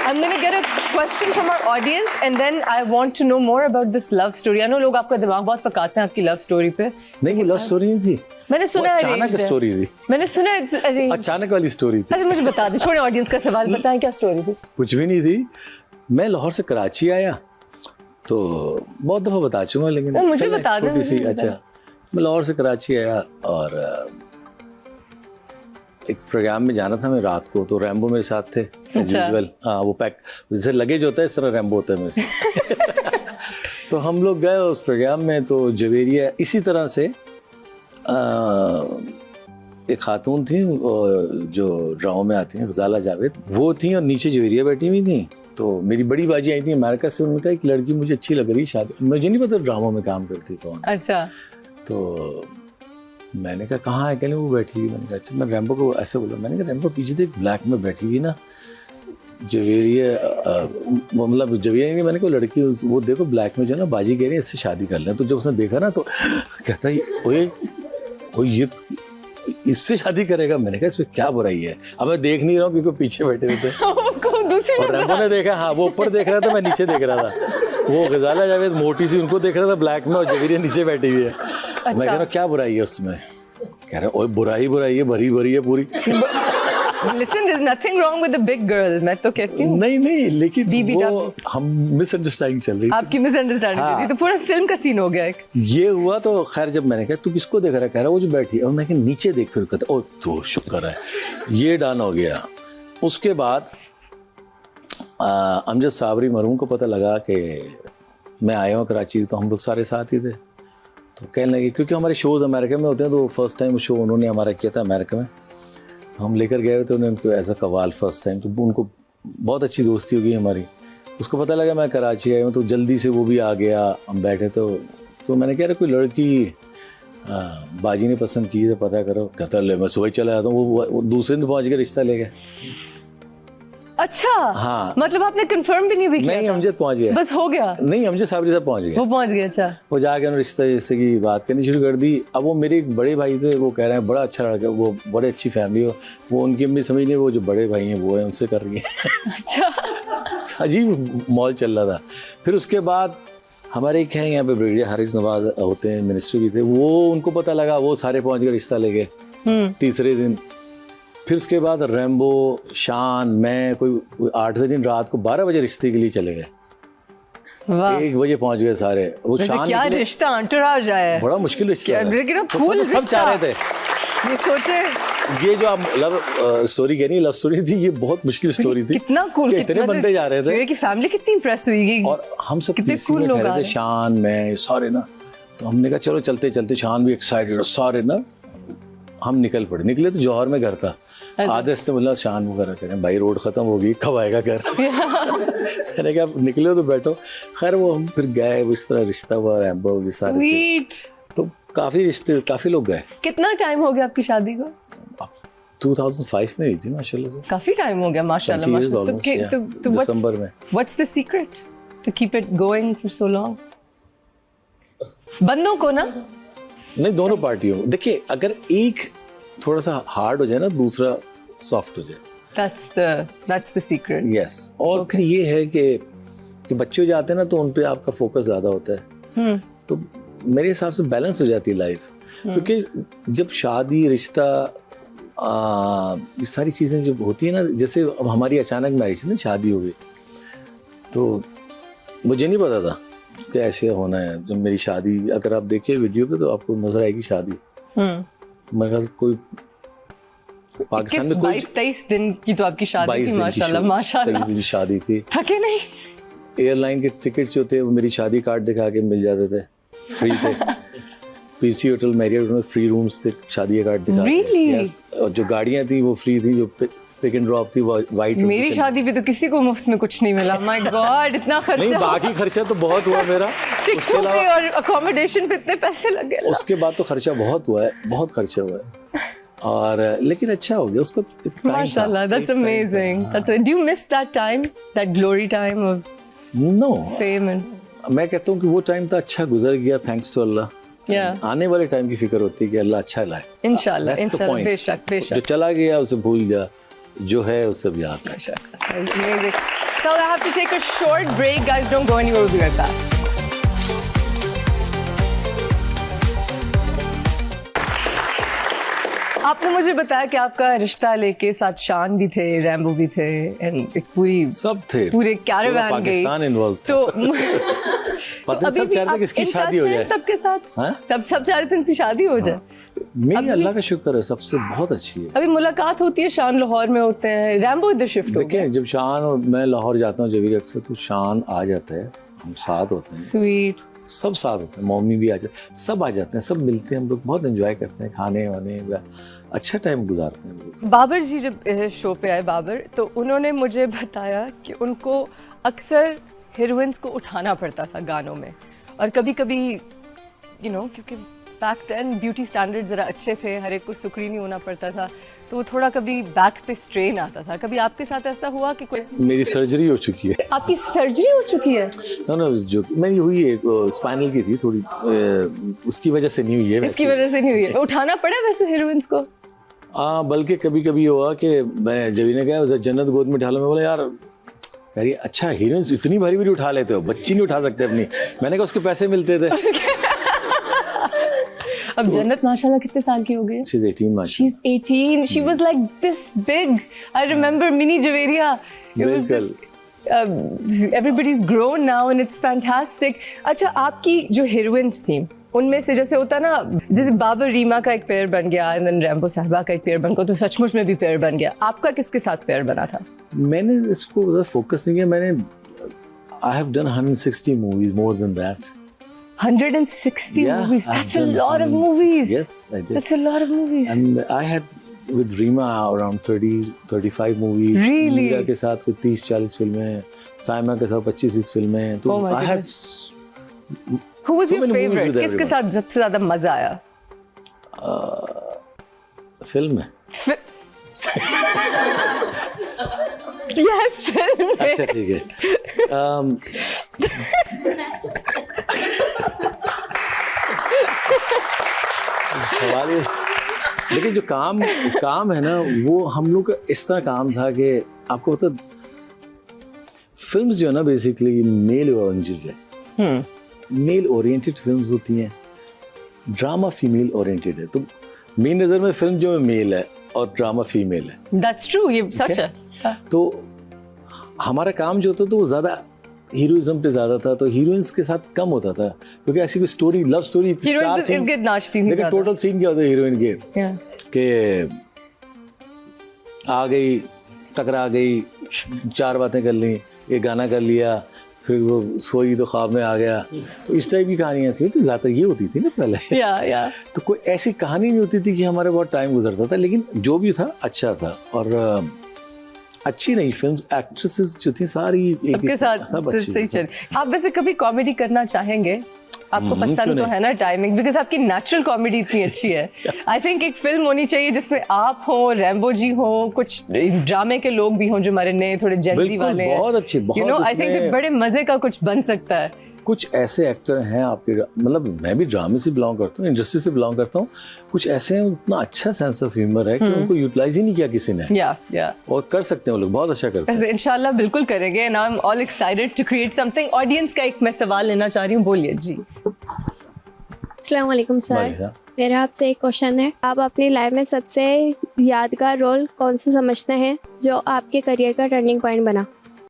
I'm going to get a question from our audience and then I want to know more about this love story. I know लोग आपका दिमाग बहुत पकाते हैं आपकी love story पे. नहीं, लव स्टोरी नहीं थी. मैंने सुना है अचानक स्टोरी थी. मैंने सुना है अचानक वाली स्टोरी थी. अच्छा मुझे बता दे, छोड़े ऑडियंस का सवाल, बताएं क्या स्टोरी थी. कुछ भी नहीं थी. मैं लाहौर से कराची आया तो बहुत दफ़ा बता चुका हूँ, लेकिन मुझे बता दो. अच्छा, मैं लाहौर से कराची आया और एक प्रोग्राम में जाना था मैं रात को, तो रैम्बो मेरे साथ थे यूजुअल. हाँ, वो पैक जैसे लगेज होता है इस तरह रैम्बो होता है मेरे साथ. तो हम लोग गए उस प्रोग्राम में. तो जवेरिया इसी तरह से एक खातून थी जो ड्रामों में आती हैं, गजाला जावेद, वो थी और नीचे जवेरिया बैठी हुई थी. तो मेरी बड़ी बाजी आई थी अमेरिका से. उन्होंने कहा एक लड़की मुझे अच्छी लग रही, शादी, मुझे नहीं पता ड्रामों में काम करती कौन. अच्छा. तो मैंने कहा कहाँ है, कहने वो बैठी हुई. मैंने कहा अच्छा. मैं रैम्बो को ऐसे बोला, मैंने कहा रैम्बो पीछे देख, ब्लैक में बैठी हुई ना जवेरिया, मतलब जवेरिया नहीं, मैंने कहा लड़की वो देखो ब्लैक में जो है ना, बाजी कह रही है इससे शादी कर लें. तो जब उसने देखा ना तो कहता है ओए ये इससे शादी करेगा. मैंने कहा इसमें क्या बुराई है. अब मैं देख नहीं रहा हूँ क्योंकि पीछे बैठे हुए थे. और रैम्बो ने देखा, हाँ वो ऊपर देख रहा था, मैं नीचे देख रहा था. वो गजाला जावेद मोटी सी उनको देख रहा था ब्लैक में, और जवेरिया नीचे बैठी हुई है. अच्छा. मैं कह रहा हूँ क्या बुराई है उसमें. कह रहा है ओए बुराई है, भरी है पूरी. Listen, there's nothing wrong with the big girl. मैं तो कहती हूँ. नहीं, लेकिन वो हम मिसअंडरस्टैंडिंग चल रही थी. आपकी मिसअंडरस्टैंडिंग हाँ. थी, तो पूरा फिल्म का सीन हो गया एक. ये हुआ तो खैर जब मैंने कहा तू किसको देख रहा है, कह रहा वो जो बैठी है. और मैं कहा नीचे देख, फिर कहता ओ तो शुक्र है, ये डन हो गया. उसके बाद अमजद साबरी मरहूम को पता लगा कि मैं आया हूँ कराची, तो हम लोग सारे साथ ही थे. तो कहने लगे, क्योंकि हमारे शोज़ अमेरिका में होते हैं, तो फर्स्ट टाइम शो उन्होंने हमारा किया था अमेरिका में. तो हम लेकर गए थे उन्हें, उनको एज अ कवाल फर्स्ट टाइम. तो उनको बहुत अच्छी दोस्ती हो गई हमारी. उसको पता लगा मैं कराची आया हूँ, तो जल्दी से वो भी आ गया. हम बैठे तो मैंने कहा कोई लड़की बाजी ने पसंद की है, पता करो. कहता ले मैं सुबह चला जाता हूँ. वो दूसरे दिन पहुँच के रिश्ता ले गए. अच्छा. हाँ, मतलब आपने कंफर्म भी नहीं भी किया? नहीं, अमजद पहुँच गया. बस हो गया. नहीं, अमजद साबरी साहब पहुँच गए. वो पहुँच गया. अच्छा. वो जाके उन्होंने रिश्ते की बात करनी शुरू कर दी. अब वो मेरे एक बड़े भाई थे, वो कह रहे हैं बड़ा अच्छा लड़का, वो बड़े अच्छी फैमिली हो. वो उनकी अम्मी समझ नहीं, वो जो बड़े भाई हैं वो हैं, उनसे कर रही है. अच्छा. अजीब मॉल चल रहा था. फिर उसके बाद हमारे एक हैं यहाँ पे ब्रिगेडियर हारिस नवाज होते हैं, मिनिस्टर भी थे. वो उनको पता लगा, वो सारे पहुँच के रिश्ता ले गए तीसरे दिन. फिर उसके बाद रैम्बो, शान, मैं कोई 8वें दिन रात को 12 बजे रिश्ते के लिए चले गए. 1 बजे पहुंच गए सारे. वो शान क्या रिश्ता अंतराज आया, बड़ा मुश्किल रिश्ता है. लेकिन फूल सब चाह रहे थे. ये सोचे, ये जो आप लव स्टोरी कह रही है, लव स्टोरी थी, ये बहुत मुश्किल स्टोरी थी. कितना कूल, कितने बनते जा रहे थे. की फैमिली कितनी इंप्रेस हुई. और हम सब कितने कूल लोग आ रहे थे, शान, मैं, सारे ना. तो हमने कहा चलो चलते. शान भी एक्साइटेड, सारे ना हम निकले. तो जौहर में घर था. आधे से बोला शान वगैरह करें, भाई रोड खत्म होगी, कब आएगा घर. मैंने कहा निकले तो बैठो. खैर वो हम फिर गए, इस तरह रिश्ता हुआ. रैम्बो भी सारे. तो काफी लोग गए. कितना टाइम हो गया आपकी शादी को? 2005 में हुई थी माशाल्लाह से. काफी टाइम हो गया माशाल्लाह. तो दिसंबर में. What's the secret to keep it going for so long? बंदों को ना, नहीं, दोनों पार्टियों. देखिए, अगर एक थोड़ा सा हार्ड हो जाए ना, दूसरा सॉफ्ट हो जाए. That's the secret. Yes. और फिर ये है कि बच्चे हो जाते हैं ना, तो उन पे आपका फोकस ज्यादा होता है. तो मेरे हिसाब से बैलेंस हो जाती है लाइफ. क्योंकि जब शादी, रिश्ता, ये सारी चीजें जब होती है ना, जैसे अब हमारी अचानक मैरिज ना, शादी हो गई, तो मुझे नहीं पता था कि ऐसे होना है. जब मेरी शादी, अगर आप देखिए वीडियो पे तो आपको नजर आएगी शादी. मेरे ख्याल कोई पाकिस्तान में 22-23 दिन की तो आपकी शादी थी. माशाल्लाह. 23 दिन शादी थी. थके नहीं? एयरलाइन के टिकट जो थे वो मेरी शादी कार्ड दिखा के मिल जाते थे, फ्री थे. पीसी होटल, मैरियट में फ्री रूम्स थे, शादी का कार्ड दिखा. Yes. और जो गाड़ियाँ थी वो फ्री थी, जो पिक एंड ड्रॉप थी वाइट. मेरी शादी पे तो किसी को मुफ्त में कुछ नहीं मिला. माय गॉड, इतना खर्चा. नहीं, बाकी खर्चा तो बहुत हुआ मेरा. टिकटों पे और अकोमोडेशन पे इतने पैसे लग गए. उसके बाद तो खर्चा बहुत हुआ है, बहुत खर्चा हुआ है. और लेकिन अच्छा हो गया उसको. माशाल्लाह, that's amazing. Do you miss that time, that glory time of fame? मैं कहता हूँ कि वो टाइम तो अच्छा गुजर गया, थैंक्स टू अल्लाह. आने वाले टाइम की फिक्र होती है कि अल्लाह अच्छा लाए. इंशाल्लाह. बेशक. जो चला गया उसे भूल जा. जो है वो सब याद है। Amazing. So I have to take a short break, guys. Don't go anywhere. We'll be right back. आपने मुझे बताया कि आपका रिश्ता लेके साथ शान भी थे, रैम्बो भी थे, एंड एक पूरी सब थे, पूरे कैरावान गई, पाकिस्तान इन्वॉल्व था। तो पता सब चाह रहे थे कि इसकी शादी हो जाए सबके साथ। तब सब चाह रहे थे इनकी शादी हो जाए। मेरी अल्लाह का शुक्र है सबसे बहुत अच्छी है। अभी मुलाकात होती है, शान लाहौर में होते हैं, रैम्बो इधर शिफ्ट हो गया। देखिए जब शान और मैं लाहौर जाता हूँ जबीर अक्सर, तो शान आ जाता है, हम साथ होते हैं, स्वीट, सब साथ होते हैं, मम्मी भी आ जाते, सब आ जाते हैं, सब मिलते हैं, हम लोग बहुत एंजॉय करते हैं, खाने वाने, अच्छा टाइम गुजारते हैं हम लोग। बाबर जी जब शो पे आए बाबर, तो उन्होंने मुझे बताया कि उनको अक्सर हीरोइंस को उठाना पड़ता था गानों में, और कभी कभी क्योंकि बैक देन ब्यूटी स्टैंडर्ड ज़रा अच्छे थे, हर एक को सुकड़ी नहीं होना पड़ता था, तो वो थोड़ा कभी बैक पे स्ट्रेन आता था। कभी आपके साथ ऐसा हुआ कि कोई? मेरी सर्जरी हो चुकी है। आपकी सर्जरी हो चुकी है? नो जो मेरी हुई है स्पाइनल की थी थोड़ी, उसकी वजह से नहीं हुई है। इसकी वजह से नहीं हुई है। उठाना पड़ा वैसे हीरोइंस को? बल्कि कभी कभी हुआ कि मैं जब ने कहा जन्नत गोद में उठा लो, मैं बोला यार कह रही अच्छा हीरोइंस इतनी भारी भारी उठा लेते हो, बच्ची नहीं उठा सकते अपनी। मैंने कहा उसके पैसे मिलते थे। अब जन्नत माशाल्लाह कितने साल की हो गई? She's 18 माशाल्लाह। She's 18. She was like this big. I remember Mini Javeria. बिल्कुल। Everybody's grown now and it's fantastic. अच्छा, आपकी जो हीरोइंस थी उनमें से जैसे होता ना, जैसे बाबर रीमा का एक पेयर बन गया, एंड देन रैम्बो साहिबा का एक पेयर बन गया, तो सचमुच में भी पेयर बन गया। आपका किसके साथ पेयर बना था? मैंने इसको ज़्यादा फोकस नहीं किया। मैंने I have done 160 movies, more than that. 160 movies. That's a lot of movies. Yes, I did. That's a lot of movies. And I had with Reema around 30-35 movies. Really? Meera के साथ कुछ 30-40 फिल्में, साइमा के साथ 25-30 फिल्में। तो I had Who was your favorite? किसके साथ सबसे ज़्यादा मजा आया? फिल्म में। Yes, फिल्म में। अच्छा ठीक है। सवाल ये, लेकिन जो काम है ना, वो हम लोग का इस तरह काम था कि आपको पता, फिल्म्स जो है ना बेसिकली मेल ओरिएंटेड है। मेल ओरिएंटेड फिल्म्स होती हैं, ड्रामा फीमेल ओरिएंटेड है। तो मेरी नज़र में फिल्म जो है मेल है और ड्रामा फीमेल है। That's true, ये सच है। तो हमारा काम जो होता तो वो ज़्यादा हीरोइज्म पे ज़्यादा था, तो हीरोइंस के साथ कम होता था, क्योंकि ऐसी कोई स्टोरी, लव स्टोरी, चार सीन नाचती थी, लेकिन टोटल सीन क्या होता है हीरोइन के आ गई, टकरा गई, चार बातें कर ली, एक गाना कर लिया, फिर वो सोई तो ख्वाब में आ गया। तो इस टाइप की कहानियाँ थी, तो ज़्यादातर ये होती थी ना पहले। तो कोई ऐसी कहानी नहीं होती थी कि हमारे बहुत टाइम गुजरता था, लेकिन जो भी था अच्छा था। और अच्छी नहीं फिल्म्स, एक्ट्रेसेस जो थी सारी सबके साथ सही चल। आप वैसे कभी कॉमेडी करना चाहेंगे? आपको पसंद तो है ना टाइमिंग, बिकॉज आपकी नेचुरल कॉमेडी इतनी अच्छी है। आई थिंक एक फिल्म होनी चाहिए जिसमें आप हो, रैम्बो जी हो, कुछ ड्रामे के लोग भी हों जो हमारे नए थोड़े जेंजी वाले हैं। बहुत अच्छे, बहुत आई थिंक बड़े मजे का कुछ बन सकता है। कुछ ऐसे एक्टर हैं आपके, मतलब मैं भी ड्रामे से बिलोंग करता हूँ, इंडस्ट्री से बिलोंग करता हूँ, कुछ ऐसे हैं उतना अच्छा सेंस ऑफ ह्यूमर है कि उनको यूटिलाइज ही नहीं किया किसी ने। और कर सकते हैं वो लोग, बहुत अच्छा करते हैं। इंशाल्लाह बिल्कुल करेंगे। And I am all excited to create something. Audience का एक मैं सवाल लेना चाह रही हूँ, बोलिए जी। अस्सलाम वालेकुम सर, मेरा आपसे एक क्वेश्चन है। आप अपनी लाइफ में सबसे यादगार रोल कौन सा समझते हैं जो आपके करियर का टर्निंग पॉइंट बना?